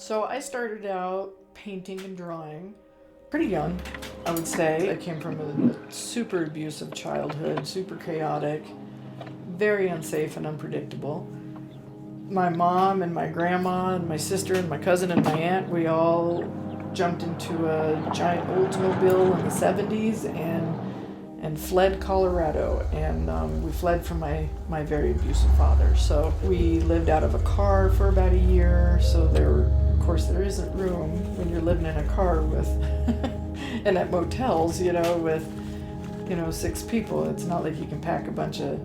So I started out painting and drawing pretty young, I would say. I came from a super abusive childhood, super chaotic, very unsafe and unpredictable. My mom and my grandma and my sister and my cousin and my aunt, we all jumped into a giant Oldsmobile in the 70s and fled Colorado. And we fled from my very abusive father. So we lived out of a car for about a year. So of course, there isn't room when you're living in a car with, and at motels, with, 6 people. It's not like you can pack a bunch of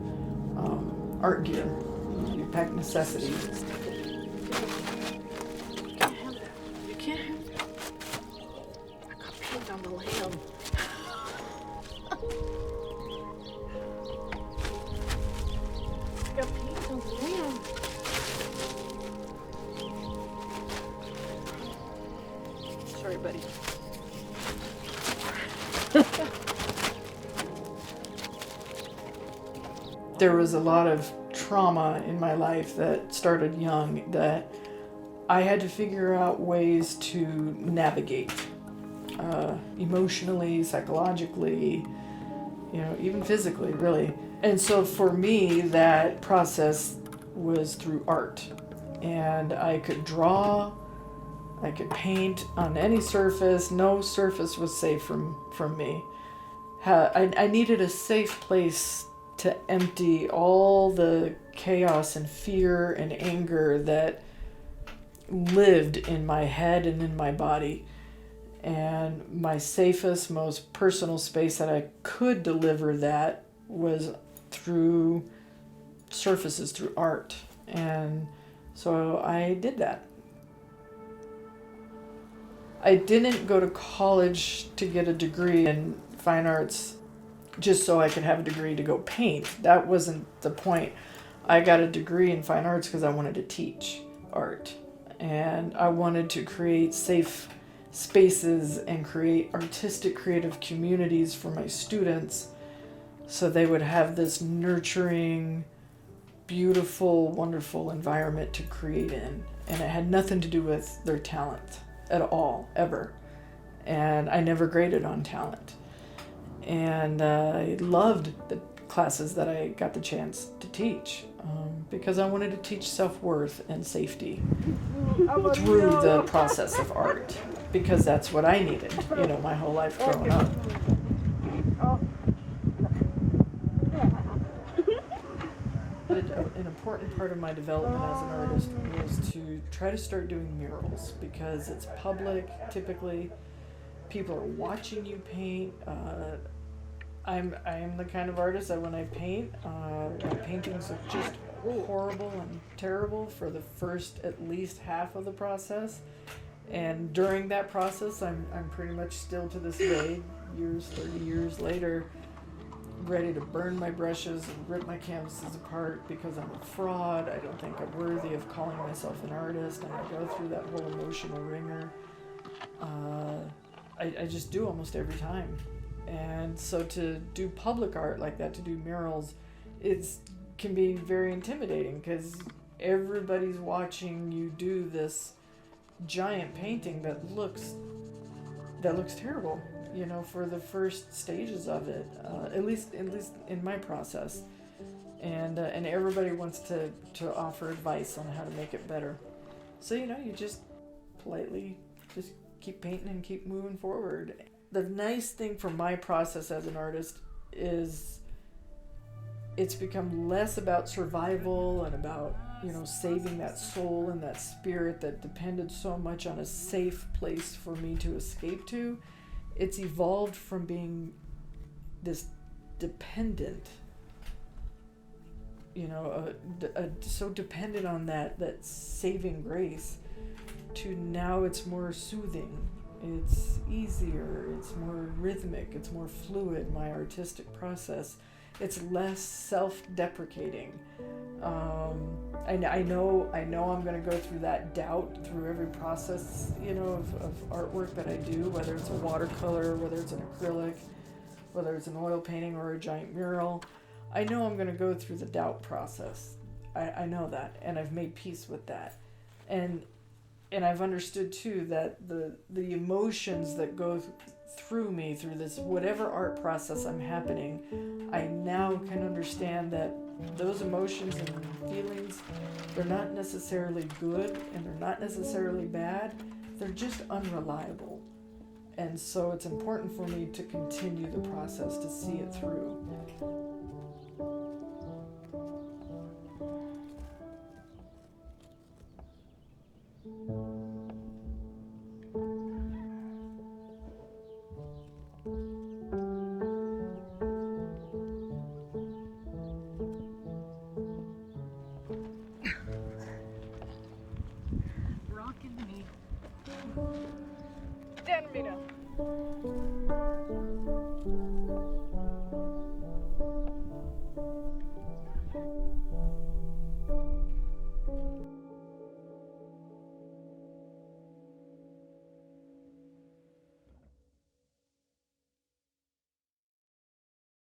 art gear. You pack necessities. You can't have that. I got paint on the lamb. I got paint on the lamb. Sorry, buddy. There was a lot of trauma in my life that started young that I had to figure out ways to navigate emotionally, psychologically, even physically, really. And so for me, that process was through art. And I could draw, I could paint on any surface. No surface was safe from me. I needed a safe place to empty all the chaos and fear and anger that lived in my head and in my body. And my safest, most personal space that I could deliver that was through surfaces, through art. And so I did that. I didn't go to college to get a degree in fine arts just so I could have a degree to go paint. That wasn't the point. I got a degree in fine arts because I wanted to teach art. And I wanted to create safe spaces and create artistic, creative communities for my students so they would have this nurturing, beautiful, wonderful environment to create in. And it had nothing to do with their talent at all, ever. And I never graded on talent. And I loved the classes that I got the chance to teach because I wanted to teach self-worth and safety through the process of art, because that's what I needed, my whole life growing up. An important part of my development as an artist was to try to start doing murals, because it's public, typically. People are watching you paint. I am the kind of artist that when I paint, my paintings are just horrible and terrible for the first at least half of the process. And during that process, I'm pretty much still to this day, 30 years later, ready to burn my brushes and rip my canvases apart because I'm a fraud. I don't think I'm worthy of calling myself an artist, and I go through that whole emotional ringer. I just do almost every time. And so to do public art like that, to do murals, can be very intimidating because everybody's watching you do this giant painting that looks terrible, for the first stages of it, at least in my process. And everybody wants to offer advice on how to make it better. So, you just politely just keep painting and keep moving forward. The nice thing for my process as an artist is it's become less about survival and about, saving that soul and that spirit that depended so much on a safe place for me to escape to. It's evolved from being this dependent, so dependent on that saving grace, to now it's more soothing. It's easier, it's more rhythmic, it's more fluid, my artistic process. It's less self-deprecating. I know I'm going to go through that doubt through every process, of artwork that I do, whether it's a watercolor, whether it's an acrylic, whether it's an oil painting or a giant mural. I know I'm going to go through the doubt process. I know that, and I've made peace with that. And And I've understood too that the emotions that go through me through this whatever art process I'm happening, I now can understand that those emotions and feelings, they're not necessarily good and they're not necessarily bad, they're just unreliable. And so it's important for me to continue the process to see it through. Termina.